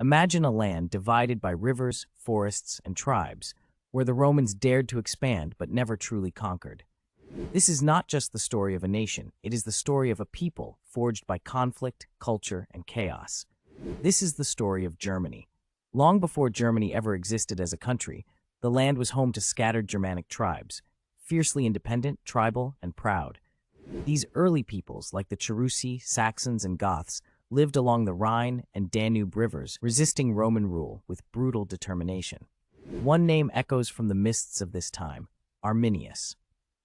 Imagine a land divided by rivers, forests, and tribes, where the Romans dared to expand but never truly conquered. This is not just the story of a nation, it is the story of a people forged by conflict, culture, and chaos. This is the story of Germany. Long before Germany ever existed as a country, the land was home to scattered Germanic tribes, fiercely independent, tribal, and proud. These early peoples, like the Cherusci, Saxons, and Goths, lived along the Rhine and Danube rivers, resisting Roman rule with brutal determination. One name echoes from the mists of this time: Arminius,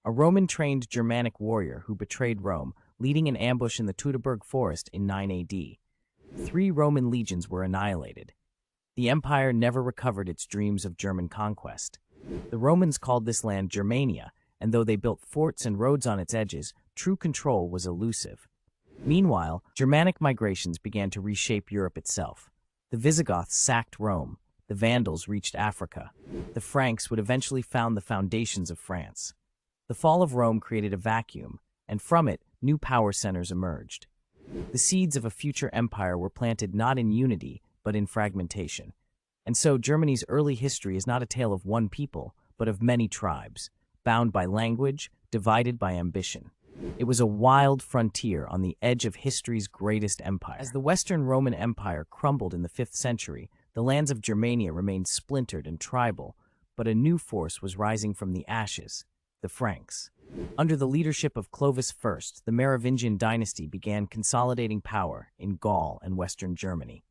a Roman-trained Germanic warrior who betrayed Rome, leading an ambush in the Teutoburg forest in 9 AD. 3 Roman legions were annihilated. The empire never recovered its dreams of German conquest. The Romans called this land Germania, and though they built forts and roads on its edges, true control was elusive. Meanwhile, Germanic migrations began to reshape Europe itself. The Visigoths sacked Rome. The Vandals reached Africa. The Franks would eventually found the foundations of France. The fall of Rome created a vacuum, and from it, new power centers emerged. The seeds of a future empire were planted not in unity, but in fragmentation. And so Germany's early history is not a tale of one people, but of many tribes, bound by language, divided by ambition. It was a wild frontier on the edge of history's greatest empire. As the Western Roman Empire crumbled in the 5th century, the lands of Germania remained splintered and tribal, but a new force was rising from the ashes: the Franks. Under the leadership of Clovis I, the Merovingian dynasty began consolidating power in Gaul and Western Germany.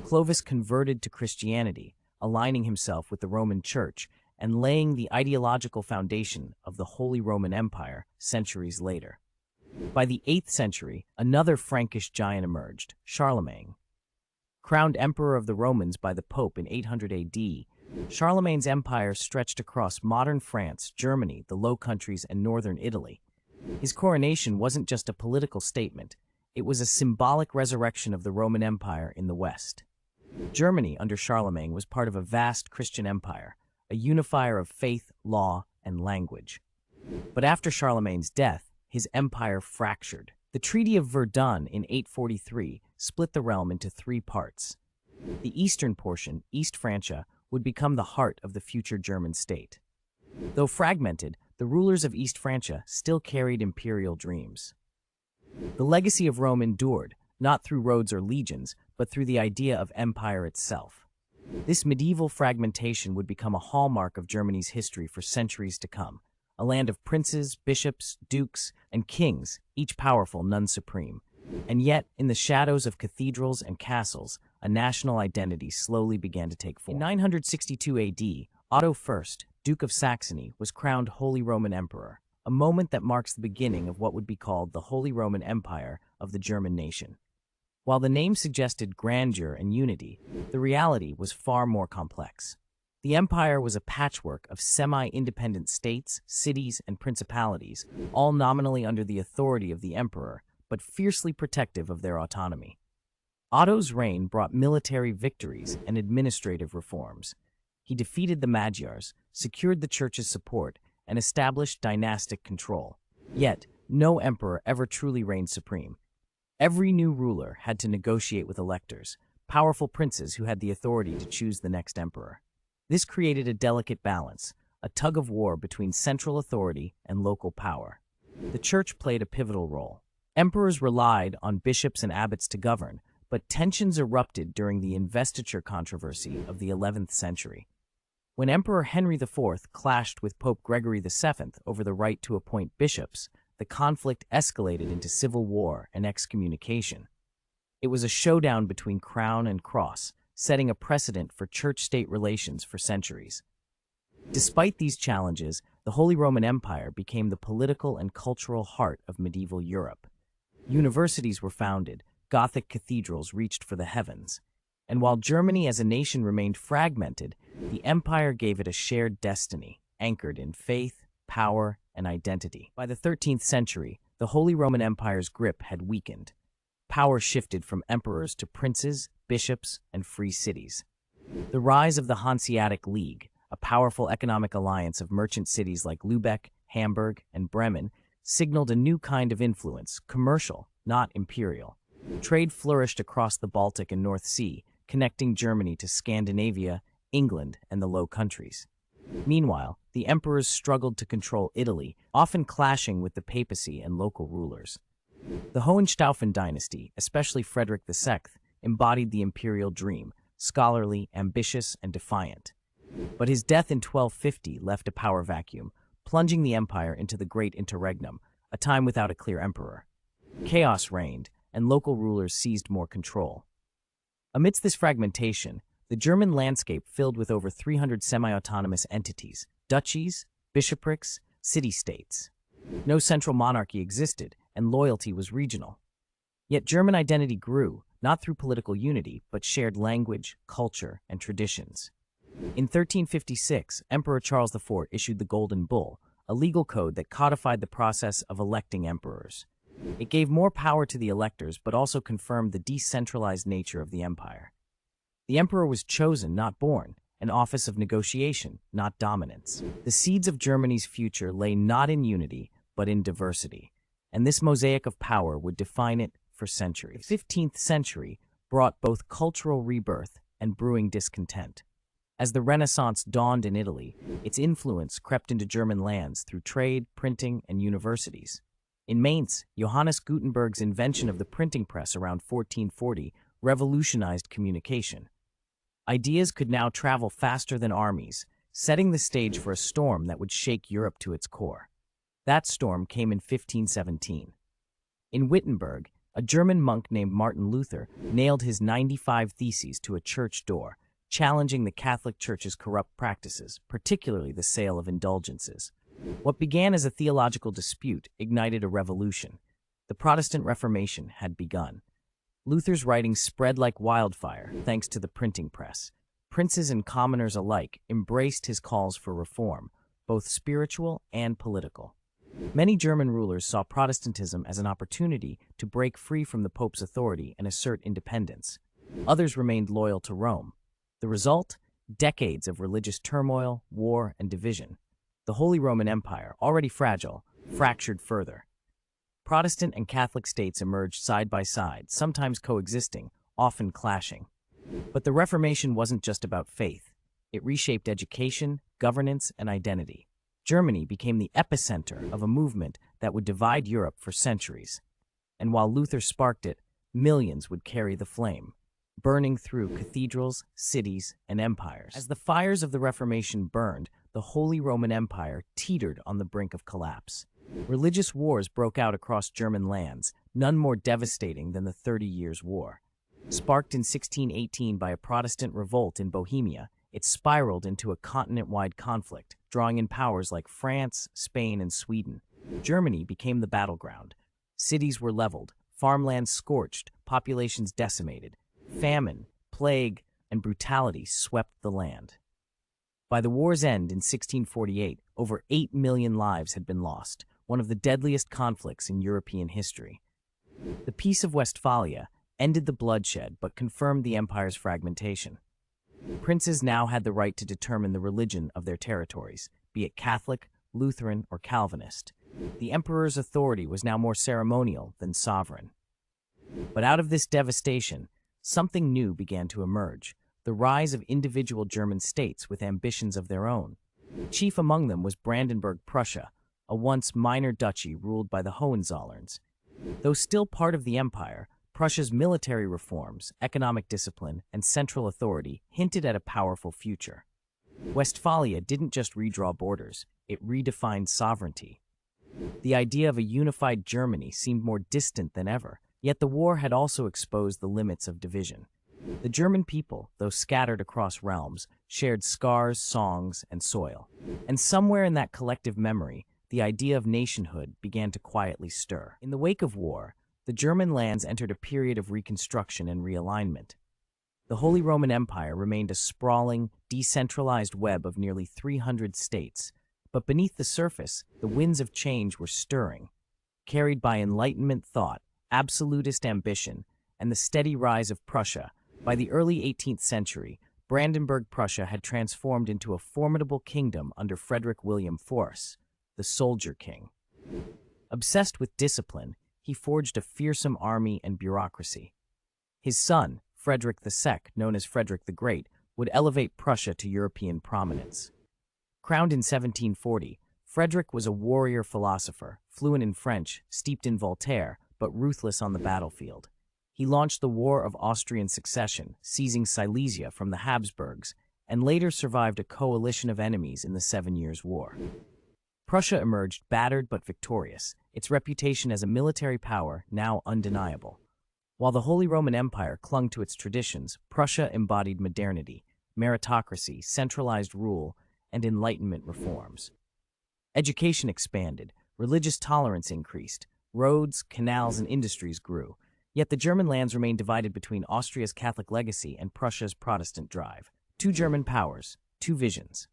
Clovis converted to Christianity, aligning himself with the Roman Church and laying the ideological foundation of the Holy Roman Empire centuries later. By the 8th century, another Frankish giant emerged: Charlemagne. Crowned emperor of the Romans by the Pope in 800 AD, Charlemagne's empire stretched across modern France, Germany, the Low Countries, and northern Italy. His coronation wasn't just a political statement, it was a symbolic resurrection of the Roman Empire in the West. Germany, under Charlemagne, was part of a vast Christian empire, a unifier of faith, law, and language. But after Charlemagne's death, his empire fractured. The Treaty of Verdun in 843 split the realm into 3 parts. The eastern portion, East Francia, would become the heart of the future German state. Though fragmented, the rulers of East Francia still carried imperial dreams. The legacy of Rome endured, not through roads or legions, but through the idea of empire itself. This medieval fragmentation would become a hallmark of Germany's history for centuries to come, a land of princes, bishops, dukes, and kings, each powerful, none supreme. And yet, in the shadows of cathedrals and castles, a national identity slowly began to take form. In 962 AD, Otto I, Duke of Saxony, was crowned Holy Roman Emperor, a moment that marks the beginning of what would be called the Holy Roman Empire of the German nation. While the name suggested grandeur and unity, the reality was far more complex. The empire was a patchwork of semi-independent states, cities, and principalities, all nominally under the authority of the emperor, but fiercely protective of their autonomy. Otto's reign brought military victories and administrative reforms. He defeated the Magyars, secured the church's support, and established dynastic control. Yet, no emperor ever truly reigned supreme. Every new ruler had to negotiate with electors, powerful princes who had the authority to choose the next emperor. This created a delicate balance, a tug-of-war between central authority and local power. The church played a pivotal role. Emperors relied on bishops and abbots to govern, but tensions erupted during the investiture controversy of the 11th century. When Emperor Henry IV clashed with Pope Gregory VII over the right to appoint bishops, the conflict escalated into civil war and excommunication. It was a showdown between crown and cross, setting a precedent for church-state relations for centuries. Despite these challenges, the Holy Roman Empire became the political and cultural heart of medieval Europe. Universities were founded, Gothic cathedrals reached for the heavens. And while Germany as a nation remained fragmented, the empire gave it a shared destiny, anchored in faith, power, and identity. By the 13th century, the Holy Roman Empire's grip had weakened. Power shifted from emperors to princes, bishops, and free cities. The rise of the Hanseatic League, a powerful economic alliance of merchant cities like Lübeck, Hamburg, and Bremen, signaled a new kind of influence, commercial, not imperial. Trade flourished across the Baltic and North Sea, connecting Germany to Scandinavia, England, and the Low Countries. Meanwhile, the emperors struggled to control Italy, often clashing with the papacy and local rulers. The Hohenstaufen dynasty, especially Frederick II, embodied the imperial dream, scholarly, ambitious, and defiant. But his death in 1250 left a power vacuum, plunging the empire into the Great Interregnum, a time without a clear emperor. Chaos reigned, and local rulers seized more control. Amidst this fragmentation, the German landscape filled with over 300 semi-autonomous entities, duchies, bishoprics, city-states. No central monarchy existed, and loyalty was regional. Yet German identity grew, not through political unity, but shared language, culture, and traditions. In 1356, Emperor Charles IV issued the Golden Bull, a legal code that codified the process of electing emperors. It gave more power to the electors, but also confirmed the decentralized nature of the empire. The emperor was chosen, not born, an office of negotiation, not dominance. The seeds of Germany's future lay not in unity, but in diversity, and this mosaic of power would define it for centuries. The 15th century brought both cultural rebirth and brewing discontent. As the Renaissance dawned in Italy, its influence crept into German lands through trade, printing, and universities. In Mainz, Johannes Gutenberg's invention of the printing press around 1440 revolutionized communication. Ideas could now travel faster than armies, setting the stage for a storm that would shake Europe to its core. That storm came in 1517. In Wittenberg, a German monk named Martin Luther nailed his 95 Theses to a church door, challenging the Catholic Church's corrupt practices, particularly the sale of indulgences. What began as a theological dispute ignited a revolution. The Protestant Reformation had begun. Luther's writings spread like wildfire thanks to the printing press. Princes and commoners alike embraced his calls for reform, both spiritual and political. Many German rulers saw Protestantism as an opportunity to break free from the Pope's authority and assert independence. Others remained loyal to Rome. The result? Decades of religious turmoil, war, and division. The Holy Roman Empire, already fragile, fractured further. Protestant and Catholic states emerged side by side, sometimes coexisting, often clashing. But the Reformation wasn't just about faith. It reshaped education, governance, and identity. Germany became the epicenter of a movement that would divide Europe for centuries. And while Luther sparked it, millions would carry the flame, burning through cathedrals, cities, and empires. As the fires of the Reformation burned, the Holy Roman Empire teetered on the brink of collapse. Religious wars broke out across German lands, none more devastating than the 30 Years' War. Sparked in 1618 by a Protestant revolt in Bohemia, it spiraled into a continent-wide conflict, drawing in powers like France, Spain, and Sweden. Germany became the battleground. Cities were leveled, farmlands scorched, populations decimated. Famine, plague, and brutality swept the land. By the war's end in 1648, over 8 million lives had been lost, one of the deadliest conflicts in European history. The Peace of Westphalia ended the bloodshed but confirmed the empire's fragmentation. Princes now had the right to determine the religion of their territories, be it Catholic, Lutheran, or Calvinist. The emperor's authority was now more ceremonial than sovereign. But out of this devastation, something new began to emerge: the rise of individual German states with ambitions of their own. Chief among them was Brandenburg Prussia, a once minor duchy ruled by the Hohenzollerns. Though still part of the empire, Prussia's military reforms, economic discipline, and central authority hinted at a powerful future. Westphalia didn't just redraw borders, it redefined sovereignty. The idea of a unified Germany seemed more distant than ever, yet the war had also exposed the limits of division. The German people, though scattered across realms, shared scars, songs, and soil. And somewhere in that collective memory, the idea of nationhood began to quietly stir. In the wake of war, the German lands entered a period of reconstruction and realignment. The Holy Roman Empire remained a sprawling, decentralized web of nearly 300 states, but beneath the surface, the winds of change were stirring. Carried by Enlightenment thought, absolutist ambition, and the steady rise of Prussia, by the early 18th century, Brandenburg Prussia had transformed into a formidable kingdom under Frederick William Force, the Soldier King. Obsessed with discipline, he forged a fearsome army and bureaucracy. His son, Frederick II, known as Frederick the Great, would elevate Prussia to European prominence. Crowned in 1740, Frederick was a warrior philosopher, fluent in French, steeped in Voltaire, but ruthless on the battlefield. He launched the War of Austrian Succession, seizing Silesia from the Habsburgs, and later survived a coalition of enemies in the 7 Years' War. Prussia emerged battered but victorious, its reputation as a military power now undeniable. While the Holy Roman Empire clung to its traditions, Prussia embodied modernity, meritocracy, centralized rule, and Enlightenment reforms. Education expanded, religious tolerance increased, roads, canals, and industries grew. Yet the German lands remained divided between Austria's Catholic legacy and Prussia's Protestant drive. Two German powers, two visions.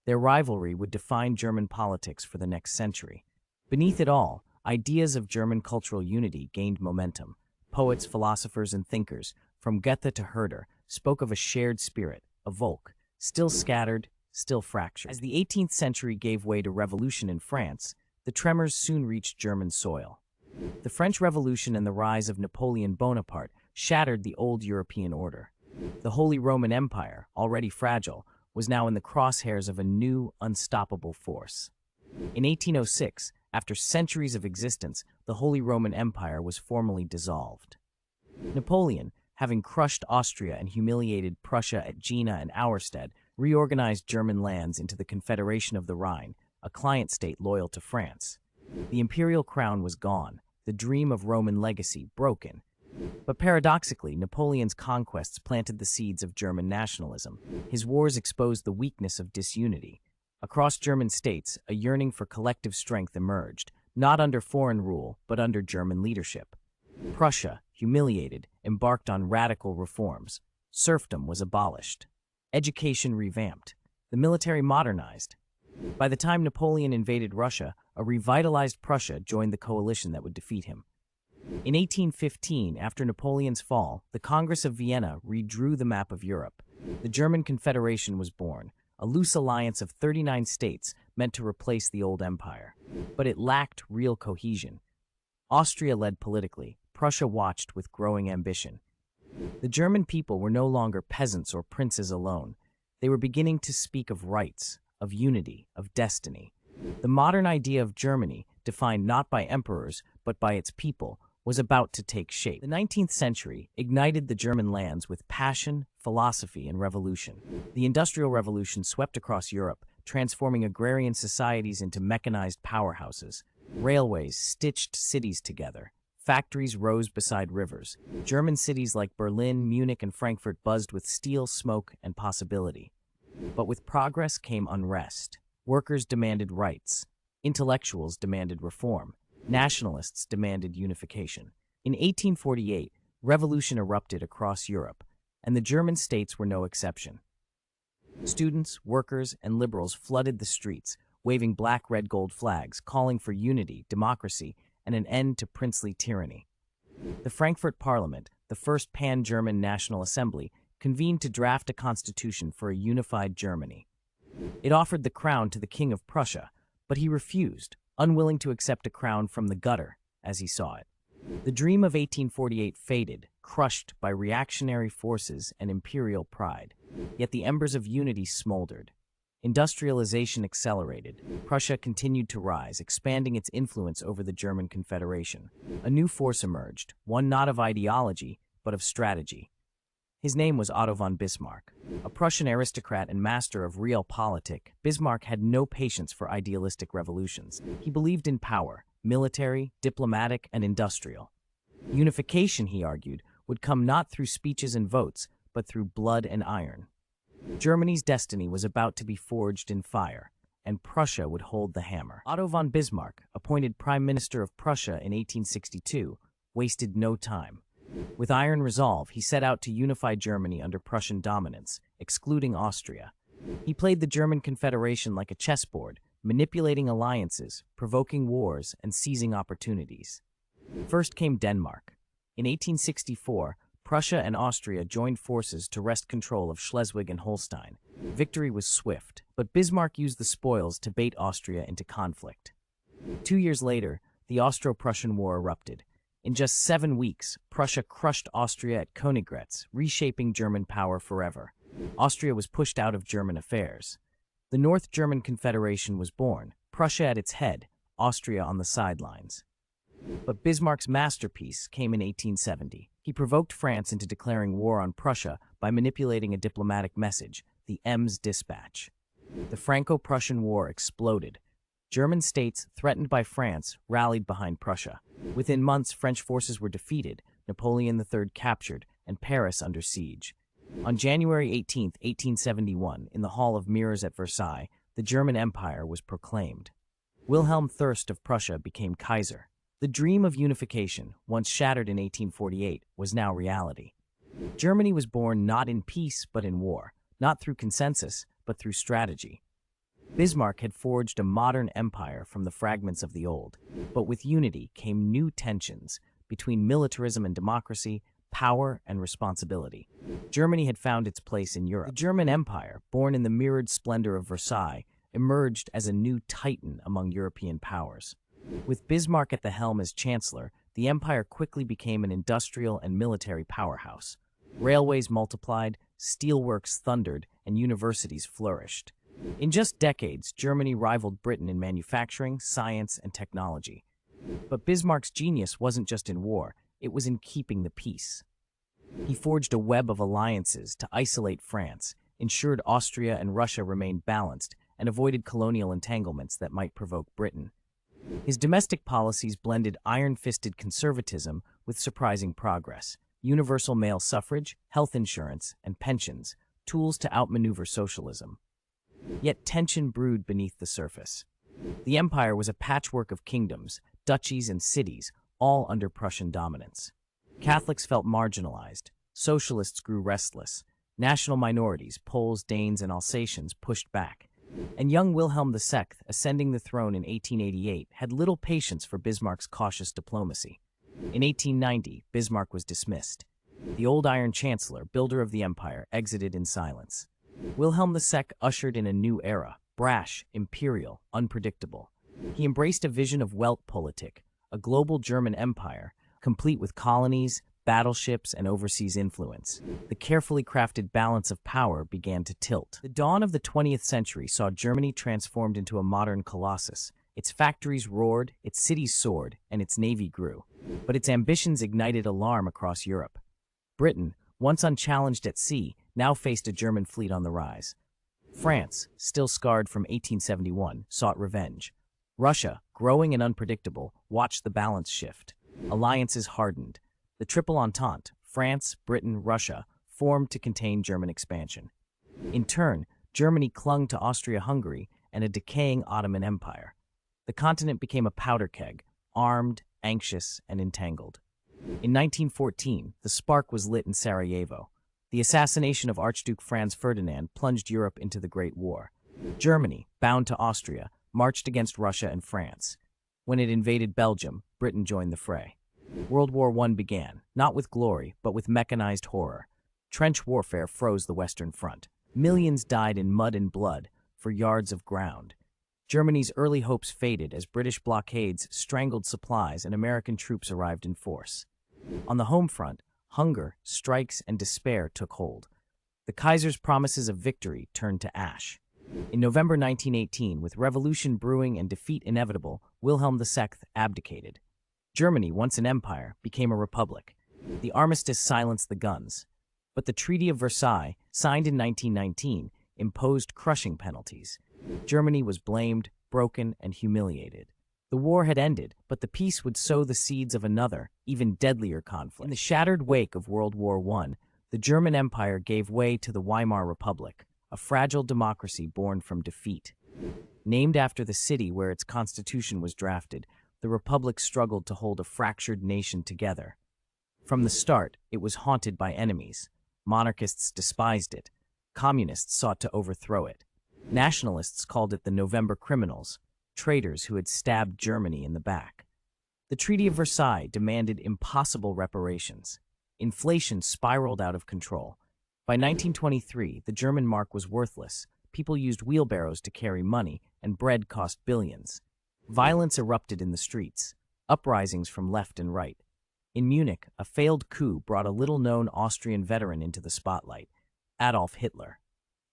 Their rivalry would define German politics for the next century. Beneath it all, ideas of German cultural unity gained momentum. Poets, philosophers, and thinkers, from Goethe to Herder, spoke of a shared spirit, a Volk, still scattered, still fractured. As the 18th century gave way to revolution in France, the tremors soon reached German soil. The French Revolution and the rise of Napoleon Bonaparte shattered the old European order. The Holy Roman Empire, already fragile, was now in the crosshairs of a new, unstoppable force. In 1806, after centuries of existence, the Holy Roman Empire was formally dissolved. Napoleon, having crushed Austria and humiliated Prussia at Jena and Auerstedt, reorganized German lands into the Confederation of the Rhine, a client state loyal to France. The imperial crown was gone, the dream of Roman legacy broken. But paradoxically, Napoleon's conquests planted the seeds of German nationalism. His wars exposed the weakness of disunity. Across German states, a yearning for collective strength emerged, not under foreign rule, but under German leadership. Prussia, humiliated, embarked on radical reforms. Serfdom was abolished. Education revamped. The military modernized. By the time Napoleon invaded Russia, a revitalized Prussia joined the coalition that would defeat him. In 1815, after Napoleon's fall, the Congress of Vienna redrew the map of Europe. The German Confederation was born, a loose alliance of 39 states meant to replace the old empire. But it lacked real cohesion. Austria led politically, Prussia watched with growing ambition. The German people were no longer peasants or princes alone. They were beginning to speak of rights, of unity, of destiny. The modern idea of Germany, defined not by emperors, but by its people, was about to take shape. The 19th century ignited the German lands with passion, philosophy, and revolution. The Industrial Revolution swept across Europe, transforming agrarian societies into mechanized powerhouses. Railways stitched cities together. Factories rose beside rivers. German cities like Berlin, Munich, and Frankfurt buzzed with steel, smoke, and possibility. But with progress came unrest. Workers demanded rights. Intellectuals demanded reform. Nationalists demanded unification. In 1848, revolution erupted across Europe, and the German states were no exception. Students, workers, and liberals flooded the streets, waving black, red, gold flags, calling for unity, democracy, and an end to princely tyranny. The Frankfurt Parliament, the first pan-German national assembly, convened to draft a constitution for a unified Germany. It offered the crown to the King of Prussia, but he refused, unwilling to accept a crown from the gutter, as he saw it. The dream of 1848 faded, crushed by reactionary forces and imperial pride. Yet the embers of unity smoldered. Industrialization accelerated. Prussia continued to rise, expanding its influence over the German Confederation. A new force emerged, one not of ideology, but of strategy. His name was Otto von Bismarck. A Prussian aristocrat and master of realpolitik, Bismarck had no patience for idealistic revolutions. He believed in power, military, diplomatic, and industrial. Unification, he argued, would come not through speeches and votes, but through blood and iron. Germany's destiny was about to be forged in fire, and Prussia would hold the hammer. Otto von Bismarck, appointed Prime Minister of Prussia in 1862, wasted no time. With iron resolve, he set out to unify Germany under Prussian dominance, excluding Austria. He played the German Confederation like a chessboard, manipulating alliances, provoking wars, and seizing opportunities. First came Denmark. In 1864, Prussia and Austria joined forces to wrest control of Schleswig and Holstein. Victory was swift, but Bismarck used the spoils to bait Austria into conflict. 2 years later, the Austro-Prussian War erupted. In just 7 weeks, Prussia crushed Austria at Königgrätz, reshaping German power forever. Austria was pushed out of German affairs. The North German Confederation was born, Prussia at its head, Austria on the sidelines. But Bismarck's masterpiece came in 1870. He provoked France into declaring war on Prussia by manipulating a diplomatic message, the Ems Dispatch. The Franco-Prussian War exploded. German states, threatened by France, rallied behind Prussia. Within months, French forces were defeated, Napoleon III captured, and Paris under siege. On January 18, 1871, in the Hall of Mirrors at Versailles, the German Empire was proclaimed. Wilhelm III of Prussia became Kaiser. The dream of unification, once shattered in 1848, was now reality. Germany was born not in peace but in war, not through consensus but through strategy. Bismarck had forged a modern empire from the fragments of the old, but with unity came new tensions between militarism and democracy, power and responsibility. Germany had found its place in Europe. The German Empire, born in the mirrored splendor of Versailles, emerged as a new titan among European powers. With Bismarck at the helm as chancellor, the empire quickly became an industrial and military powerhouse. Railways multiplied, steelworks thundered, and universities flourished. In just decades, Germany rivaled Britain in manufacturing, science, and technology. But Bismarck's genius wasn't just in war, it was in keeping the peace. He forged a web of alliances to isolate France, ensured Austria and Russia remained balanced, and avoided colonial entanglements that might provoke Britain. His domestic policies blended iron-fisted conservatism with surprising progress: universal male suffrage, health insurance, and pensions, tools to outmaneuver socialism. Yet tension brewed beneath the surface. The empire was a patchwork of kingdoms, duchies, and cities, all under Prussian dominance. Catholics felt marginalized, socialists grew restless, national minorities, Poles, Danes, and Alsatians, pushed back. And young Wilhelm II, ascending the throne in 1888, had little patience for Bismarck's cautious diplomacy. In 1890, Bismarck was dismissed. The old Iron Chancellor, builder of the empire, exited in silence. Wilhelm II ushered in a new era, brash, imperial, unpredictable. He embraced a vision of Weltpolitik, a global German empire, complete with colonies, battleships, and overseas influence. The carefully crafted balance of power began to tilt. The dawn of the 20th century saw Germany transformed into a modern colossus. Its factories roared, its cities soared, and its navy grew. But its ambitions ignited alarm across Europe. Britain, once unchallenged at sea, now faced a German fleet on the rise. France, still scarred from 1871, sought revenge. Russia, growing and unpredictable, watched the balance shift. Alliances hardened. The Triple Entente, France, Britain, Russia, formed to contain German expansion. In turn, Germany clung to Austria-Hungary and a decaying Ottoman Empire. The continent became a powder keg, armed, anxious, and entangled. In 1914, the spark was lit in Sarajevo. The assassination of Archduke Franz Ferdinand plunged Europe into the Great War. Germany, bound to Austria, marched against Russia and France. When it invaded Belgium, Britain joined the fray. World War I began, not with glory, but with mechanized horror. Trench warfare froze the Western Front. Millions died in mud and blood for yards of ground. Germany's early hopes faded as British blockades strangled supplies and American troops arrived in force. On the home front, hunger, strikes, and despair took hold. The Kaiser's promises of victory turned to ash. In November 1918, with revolution brewing and defeat inevitable, Wilhelm II abdicated. Germany, once an empire, became a republic. The armistice silenced the guns. But the Treaty of Versailles, signed in 1919, imposed crushing penalties. Germany was blamed, broken, and humiliated. The war had ended, but the peace would sow the seeds of another, even deadlier conflict. In the shattered wake of World War I, the German Empire gave way to the Weimar Republic, a fragile democracy born from defeat. Named after the city where its constitution was drafted, the Republic struggled to hold a fractured nation together. From the start, it was haunted by enemies. Monarchists despised it. Communists sought to overthrow it. Nationalists called it the November Criminals, traitors who had stabbed Germany in the back. The Treaty of Versailles demanded impossible reparations. Inflation spiraled out of control. By 1923, the German mark was worthless. People used wheelbarrows to carry money, and bread cost billions. Violence erupted in the streets, uprisings from left and right. In Munich, a failed coup brought a little-known Austrian veteran into the spotlight, Adolf Hitler.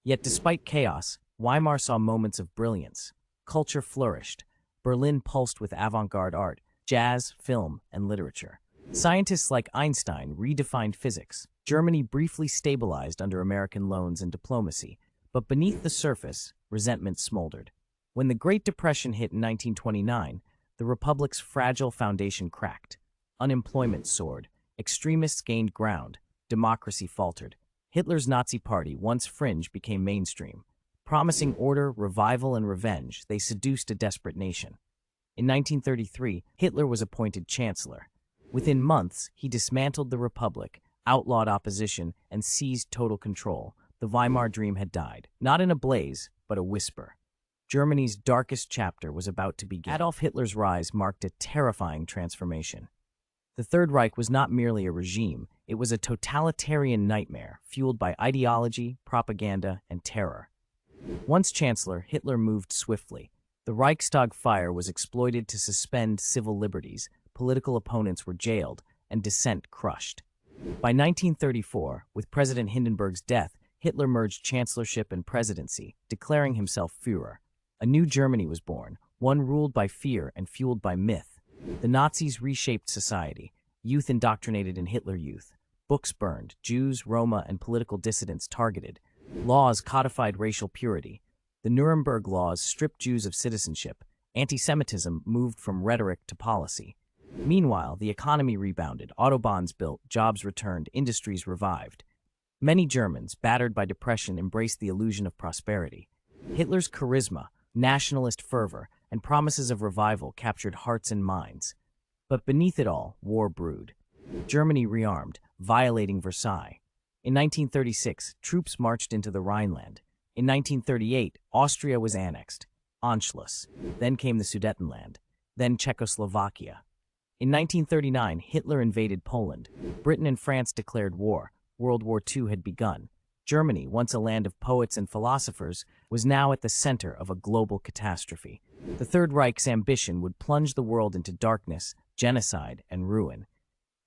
Yet despite chaos, Weimar saw moments of brilliance. Culture flourished. Berlin pulsed with avant-garde art, jazz, film, and literature. Scientists like Einstein redefined physics. Germany briefly stabilized under American loans and diplomacy, but beneath the surface, resentment smoldered. When the Great Depression hit in 1929, the Republic's fragile foundation cracked. Unemployment soared, extremists gained ground, democracy faltered. Hitler's Nazi Party, once fringe, became mainstream. Promising order, revival, and revenge, they seduced a desperate nation. In 1933, Hitler was appointed chancellor. Within months, he dismantled the Republic, outlawed opposition, and seized total control. The Weimar dream had died, not in a blaze, but a whisper. Germany's darkest chapter was about to begin. Adolf Hitler's rise marked a terrifying transformation. The Third Reich was not merely a regime, it was a totalitarian nightmare fueled by ideology, propaganda, and terror. Once chancellor, Hitler moved swiftly. The Reichstag fire was exploited to suspend civil liberties, political opponents were jailed, and dissent crushed. By 1934, with President Hindenburg's death, Hitler merged chancellorship and presidency, declaring himself Führer. A new Germany was born, one ruled by fear and fueled by myth. The Nazis reshaped society, youth indoctrinated in Hitler Youth, books burned, Jews, Roma, and political dissidents targeted. Laws codified racial purity. The Nuremberg laws stripped Jews of citizenship. Anti-Semitism moved from rhetoric to policy. Meanwhile, the economy rebounded, autobahns built, jobs returned, industries revived. Many Germans, battered by depression, embraced the illusion of prosperity. Hitler's charisma, nationalist fervor, and promises of revival captured hearts and minds. But beneath it all, war brewed. Germany rearmed, violating Versailles. In 1936, troops marched into the Rhineland. In 1938, Austria was annexed, Anschluss. Then came the Sudetenland, then Czechoslovakia. In 1939, Hitler invaded Poland. Britain and France declared war. World War II had begun. Germany, once a land of poets and philosophers, was now at the center of a global catastrophe. The Third Reich's ambition would plunge the world into darkness, genocide, and ruin.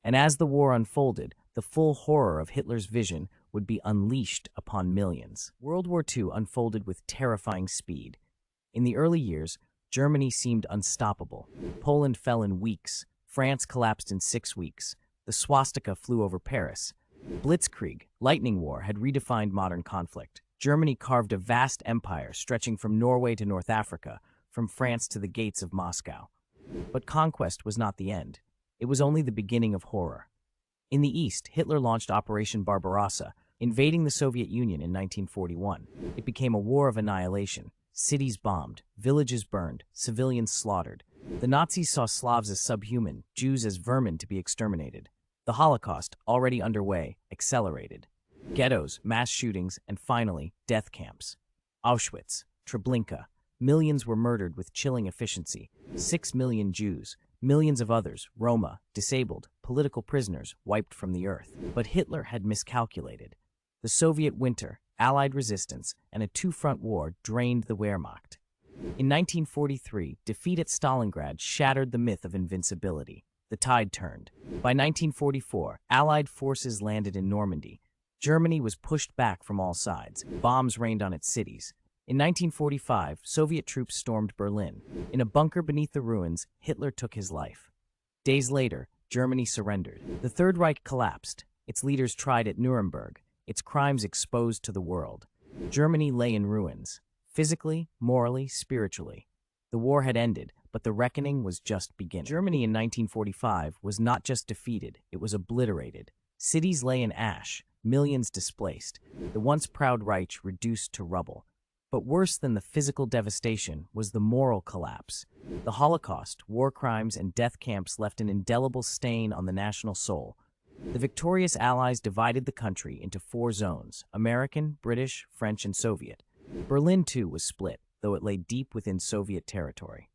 And as the war unfolded, the full horror of Hitler's vision would be unleashed upon millions. World War II unfolded with terrifying speed. In the early years, Germany seemed unstoppable. Poland fell in weeks. France collapsed in 6 weeks. The swastika flew over Paris. Blitzkrieg, lightning war, had redefined modern conflict. Germany carved a vast empire stretching from Norway to North Africa, from France to the gates of Moscow. But conquest was not the end. It was only the beginning of horror. In the East, Hitler launched Operation Barbarossa, invading the Soviet Union in 1941. It became a war of annihilation. Cities bombed, villages burned, civilians slaughtered. The Nazis saw Slavs as subhuman, Jews as vermin to be exterminated. The Holocaust, already underway, accelerated. Ghettos, mass shootings, and finally, death camps. Auschwitz, Treblinka. Millions were murdered with chilling efficiency. 6 million Jews, millions of others, Roma, disabled, political prisoners, wiped from the earth. But Hitler had miscalculated. The Soviet winter, Allied resistance, and a two-front war drained the Wehrmacht. In 1943, defeat at Stalingrad shattered the myth of invincibility. The tide turned. By 1944, Allied forces landed in Normandy. Germany was pushed back from all sides. Bombs rained on its cities. In 1945, Soviet troops stormed Berlin. In a bunker beneath the ruins, Hitler took his life. Days later, Germany surrendered. The Third Reich collapsed. Its leaders tried at Nuremberg, its crimes exposed to the world. Germany lay in ruins, physically, morally, spiritually. The war had ended, but the reckoning was just beginning. Germany in 1945 was not just defeated, it was obliterated. Cities lay in ash, millions displaced. The once proud Reich reduced to rubble. But worse than the physical devastation was the moral collapse. The Holocaust, war crimes, and death camps left an indelible stain on the national soul. The victorious Allies divided the country into 4 zones: American, British, French, and Soviet. Berlin, too, was split, though it lay deep within Soviet territory.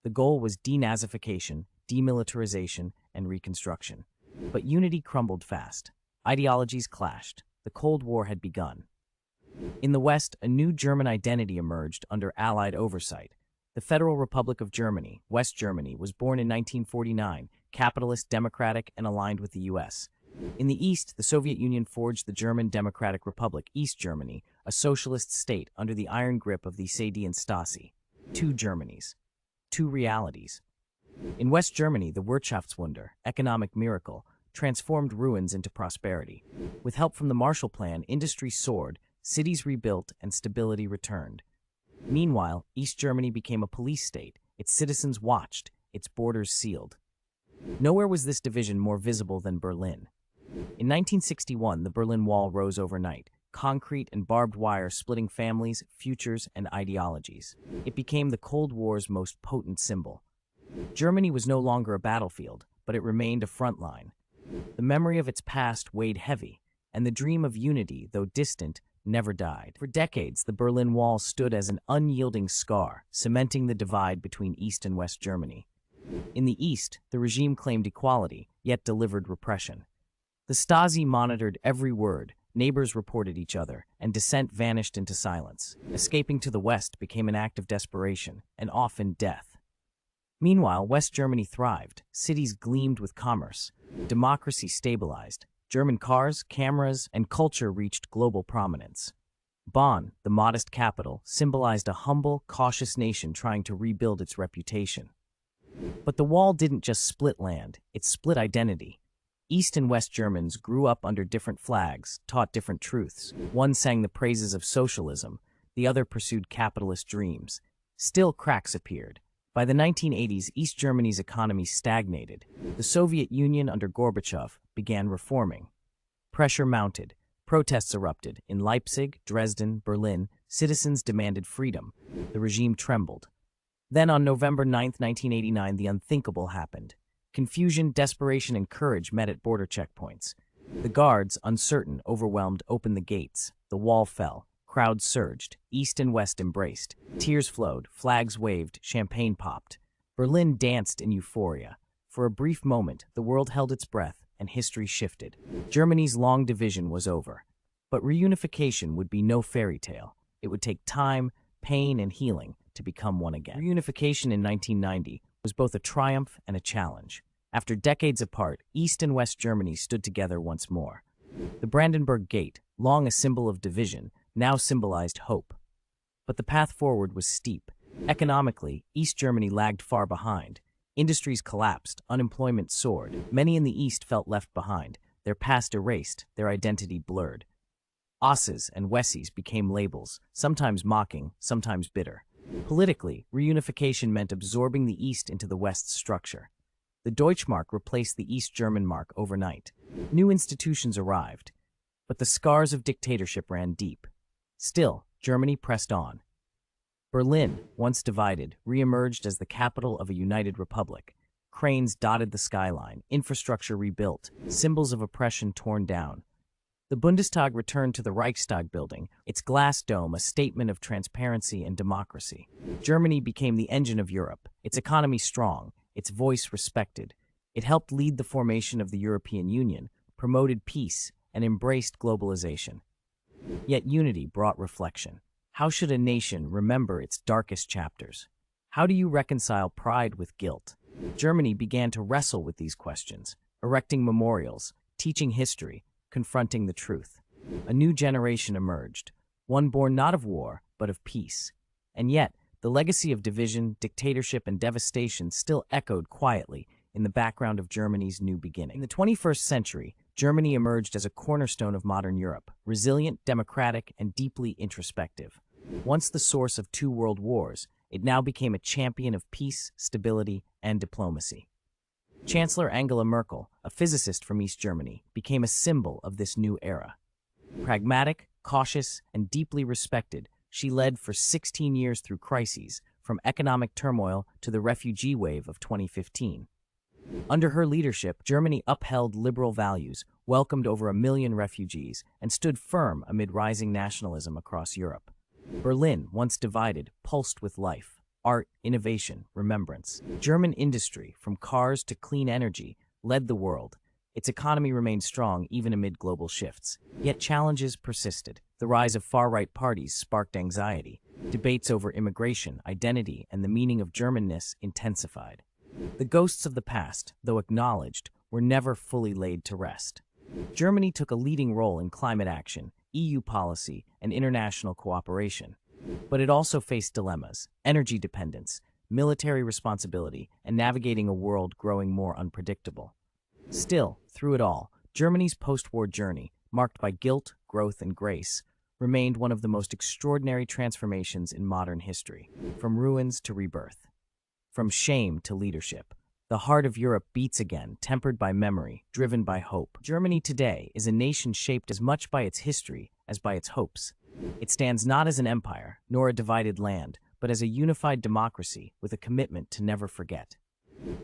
The goal was denazification, demilitarization, and reconstruction. But unity crumbled fast. Ideologies clashed. The Cold War had begun. In the West, a new German identity emerged under Allied oversight. The Federal Republic of Germany, West Germany, was born in 1949, capitalist, democratic, and aligned with the U.S. In the East, the Soviet Union forged the German Democratic Republic, East Germany, a socialist state under the iron grip of the SED and Stasi. Two Germanys. Two realities. In West Germany, the Wirtschaftswunder, economic miracle, transformed ruins into prosperity. With help from the Marshall Plan, industry soared, cities rebuilt, and stability returned. Meanwhile, East Germany became a police state. Its citizens watched, its borders sealed. Nowhere was this division more visible than Berlin. In 1961, the Berlin Wall rose overnight, concrete and barbed wire splitting families, futures, and ideologies. It became the Cold War's most potent symbol. Germany was no longer a battlefield, but it remained a front line. The memory of its past weighed heavy, and the dream of unity, though distant, never died. For decades, the Berlin Wall stood as an unyielding scar, cementing the divide between East and West Germany. In the East, the regime claimed equality, yet delivered repression. The Stasi monitored every word, neighbors reported each other, and dissent vanished into silence. Escaping to the West became an act of desperation, and often death. Meanwhile, West Germany thrived, cities gleamed with commerce, democracy stabilized, German cars, cameras, and culture reached global prominence. Bonn, the modest capital, symbolized a humble, cautious nation trying to rebuild its reputation. But the wall didn't just split land, it split identity. East and West Germans grew up under different flags, taught different truths. One sang the praises of socialism, the other pursued capitalist dreams. Still, cracks appeared. By the 1980s, East Germany's economy stagnated. The Soviet Union under Gorbachev began reforming. Pressure mounted. Protests erupted. In Leipzig, Dresden, Berlin, citizens demanded freedom. The regime trembled. Then on November 9, 1989, the unthinkable happened. Confusion, desperation, and courage met at border checkpoints. The guards, uncertain, overwhelmed, opened the gates. The wall fell. Crowds surged. East and West embraced. Tears flowed. Flags waved. Champagne popped. Berlin danced in euphoria. For a brief moment, the world held its breath, and history shifted. Germany's long division was over. But reunification would be no fairy tale. It would take time, pain, and healing to become one again. Reunification in 1990 was both a triumph and a challenge. After decades apart, East and West Germany stood together once more. The Brandenburg Gate, long a symbol of division, now symbolized hope. But the path forward was steep. Economically, East Germany lagged far behind. Industries collapsed, unemployment soared. Many in the East felt left behind, their past erased, their identity blurred. Osses and Wessis became labels, sometimes mocking, sometimes bitter. Politically, reunification meant absorbing the East into the West's structure. The Deutschmark replaced the East German mark overnight. New institutions arrived, but the scars of dictatorship ran deep. Still, Germany pressed on. Berlin, once divided, re-emerged as the capital of a united republic. Cranes dotted the skyline, infrastructure rebuilt, symbols of oppression torn down. The Bundestag returned to the Reichstag building, its glass dome a statement of transparency and democracy. Germany became the engine of Europe, its economy strong, its voice respected. It helped lead the formation of the European Union, promoted peace, and embraced globalization. Yet unity brought reflection. How should a nation remember its darkest chapters? How do you reconcile pride with guilt? Germany began to wrestle with these questions, erecting memorials, teaching history, confronting the truth. A new generation emerged, one born not of war, but of peace. And yet, the legacy of division, dictatorship, and devastation still echoed quietly in the background of Germany's new beginning. In the 21st century, Germany emerged as a cornerstone of modern Europe, resilient, democratic, and deeply introspective. Once the source of two world wars, it now became a champion of peace, stability, and diplomacy. Chancellor Angela Merkel, a physicist from East Germany, became a symbol of this new era. Pragmatic, cautious, and deeply respected, she led for 16 years through crises, from economic turmoil to the refugee wave of 2015. Under her leadership, Germany upheld liberal values, welcomed over 1 million refugees, and stood firm amid rising nationalism across Europe. Berlin, once divided, pulsed with life. Art, innovation, remembrance. German industry, from cars to clean energy, led the world. Its economy remained strong even amid global shifts. Yet challenges persisted. The rise of far-right parties sparked anxiety. Debates over immigration, identity, and the meaning of Germanness intensified. The ghosts of the past, though acknowledged, were never fully laid to rest. Germany took a leading role in climate action, EU policy, and international cooperation. But it also faced dilemmas: energy dependence, military responsibility, and navigating a world growing more unpredictable. Still, through it all, Germany's post-war journey, marked by guilt, growth, and grace, remained one of the most extraordinary transformations in modern history, from ruins to rebirth. From shame to leadership, the heart of Europe beats again, tempered by memory, driven by hope. Germany today is a nation shaped as much by its history as by its hopes. It stands not as an empire, nor a divided land, but as a unified democracy with a commitment to never forget.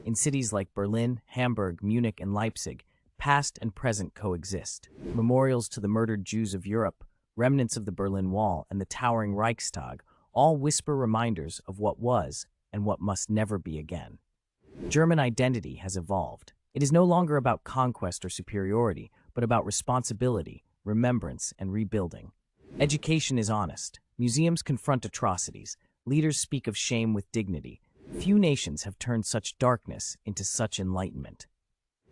In cities like Berlin, Hamburg, Munich, and Leipzig, past and present coexist. Memorials to the murdered Jews of Europe, remnants of the Berlin Wall, and the towering Reichstag all whisper reminders of what was and what must never be again. German identity has evolved. It is no longer about conquest or superiority, but about responsibility, remembrance, and rebuilding. Education is honest. Museums confront atrocities. Leaders speak of shame with dignity. Few nations have turned such darkness into such enlightenment.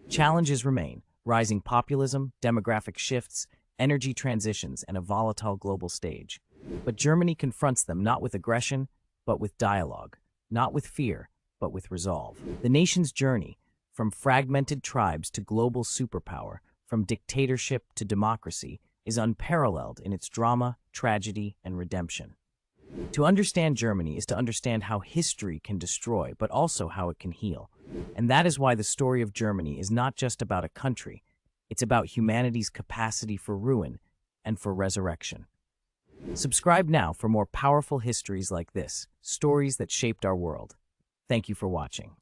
Challenges remain: rising populism, demographic shifts, energy transitions, and a volatile global stage. But Germany confronts them not with aggression, but with dialogue, not with fear, but with resolve. The nation's journey, from fragmented tribes to global superpower, from dictatorship to democracy, is unparalleled in its drama, tragedy, and redemption. To understand Germany is to understand how history can destroy, but also how it can heal. And that is why the story of Germany is not just about a country, it's about humanity's capacity for ruin and for resurrection. Subscribe now for more powerful histories like this, stories that shaped our world. Thank you for watching.